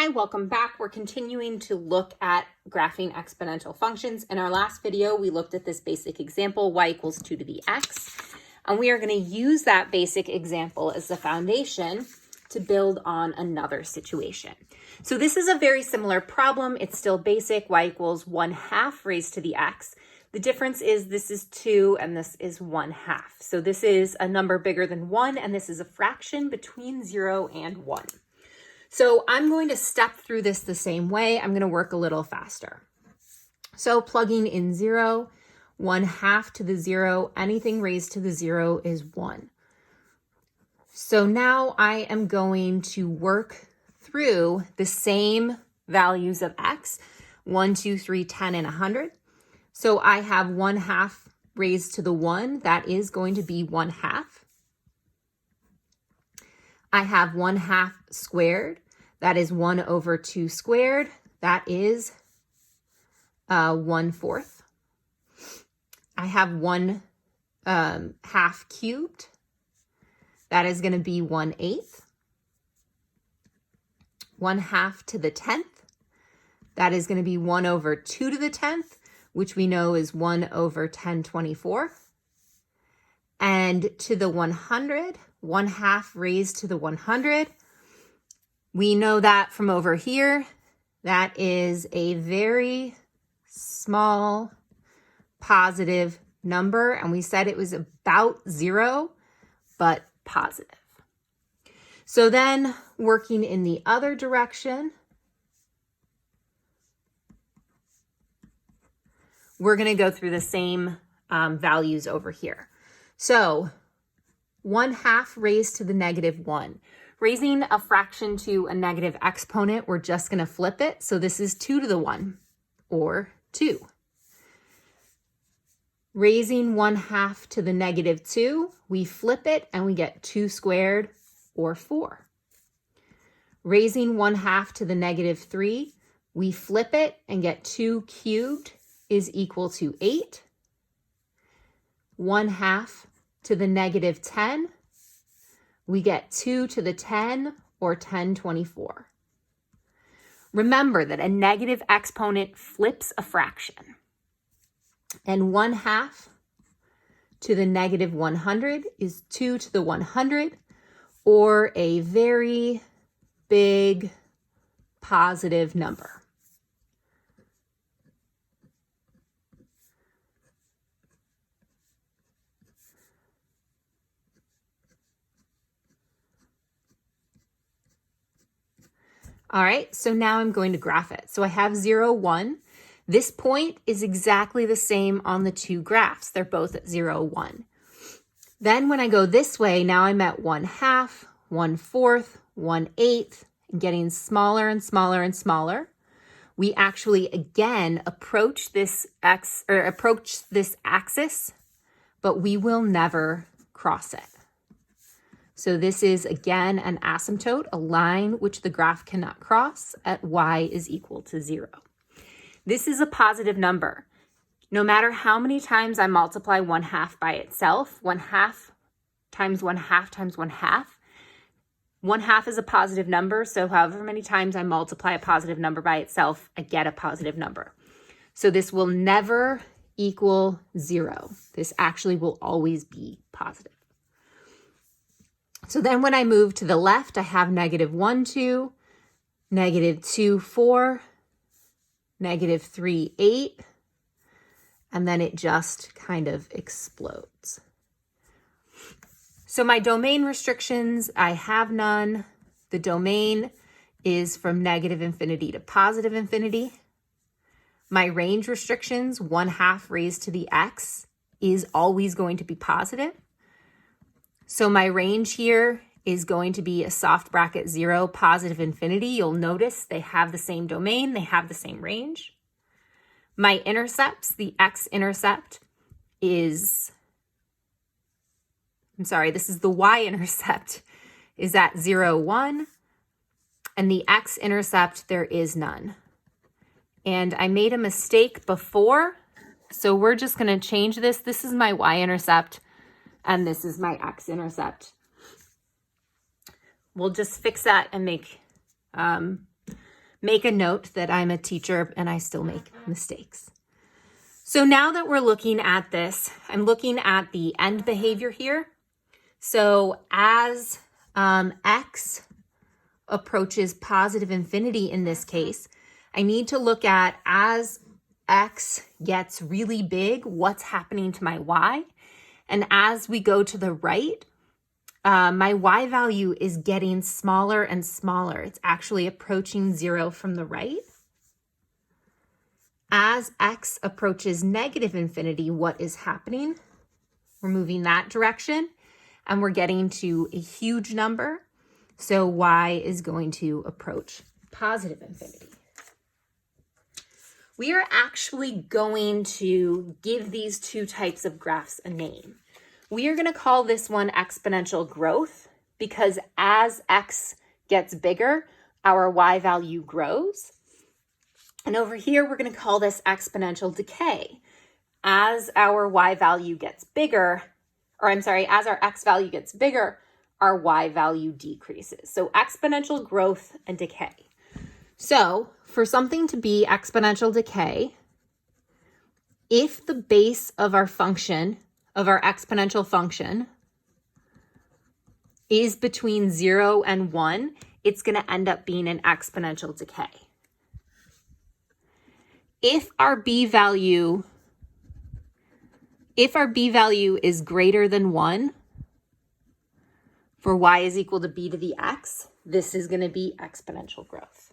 Hi, welcome back. We're continuing to look at graphing exponential functions. In our last video, we looked at this basic example, y equals 2 to the x. And we are going to use that basic example as the foundation to build on another situation. So this is a very similar problem. It's still basic, y equals 1/2 raised to the x. The difference is this is 2 and this is 1/2. So this is a number bigger than 1, and this is a fraction between 0 and 1. So I'm going to step through this the same way. I'm going to work a little faster. So plugging in 0, 1/2 to the 0, anything raised to the 0 is 1. So now I am going to work through the same values of x, 1, 2, 3, 10, and 100. So I have 1/2 raised to the 1. That is going to be 1/2. I have 1/2 squared. That is 1 over 2 squared. That is 1/4. I have 1/2 cubed. That is going to be 1/8. 1/2 to the 10th. That is going to be 1 over 2 to the 10th, which we know is 1 over 10^24. And to the 100, 1/2 raised to the 100. We know that from over here, that is a very small positive number. And we said it was about 0, but positive. So then working in the other direction, we're going to go through the same values over here. So 1/2 raised to the -1. Raising a fraction to a negative exponent, we're just going to flip it. So this is 2 to the 1, or 2. Raising 1/2 to the -2, we flip it and we get 2 squared, or 4. Raising 1/2 to the -3, we flip it and get 2 cubed is equal to 8. 1/2 to the -10, we get 2 to the 10, or 10^24. Remember that a negative exponent flips a fraction. And 1/2 to the -100 is 2 to the 100, or a very big positive number. All right, so now I'm going to graph it. So I have 0, 1. This point is exactly the same on the two graphs. They're both at 0, 1. Then when I go this way, now I'm at 1/2, 1/4, 1/8, and getting smaller and smaller and smaller. We actually again approach this axis, but we will never cross it. So this is, again, an asymptote, a line which the graph cannot cross at y is equal to 0. This is a positive number. No matter how many times I multiply 1/2 by itself, 1/2 times 1/2 times 1/2, 1/2 is a positive number, so however many times I multiply a positive number by itself, I get a positive number. So this will never equal 0. This actually will always be positive. So then when I move to the left, I have -1, 2, -2, 4, -3, 8, and then it just kind of explodes. So my domain restrictions, I have none. The domain is from -infinity to +infinity. My range restrictions, 1/2 raised to the x, is always going to be positive. So my range here is going to be a soft bracket 0, +infinity. You'll notice they have the same domain, they have the same range. My intercepts, the x-intercept is, this is the y-intercept, is at 0, 1, and the x-intercept, there is none. And I made a mistake before, so we're just going to change this. This is my y-intercept, and this is my x-intercept. We'll just fix that and make make a note that I'm a teacher and I still make mistakes. So now that we're looking at this, I'm looking at the end behavior here. So as x approaches positive infinity in this case, I need to look at as x gets really big, what's happening to my y? And as we go to the right, my y value is getting smaller and smaller. It's actually approaching 0 from the right. As x approaches negative infinity, what is happening? We're moving that direction and we're getting to a huge number. So y is going to approach positive infinity. We are actually going to give these two types of graphs a name. We are going to call this one exponential growth because as x gets bigger, our y value grows. And over here, we're going to call this exponential decay. As our y value gets bigger, as our x value gets bigger, our y value decreases. So exponential growth and decay. So for something to be exponential decay, if the base of our function, of our exponential function, is between 0 and 1, it's going to end up being an exponential decay. If our b value is greater than 1, for y is equal to b to the x, this is going to be exponential growth.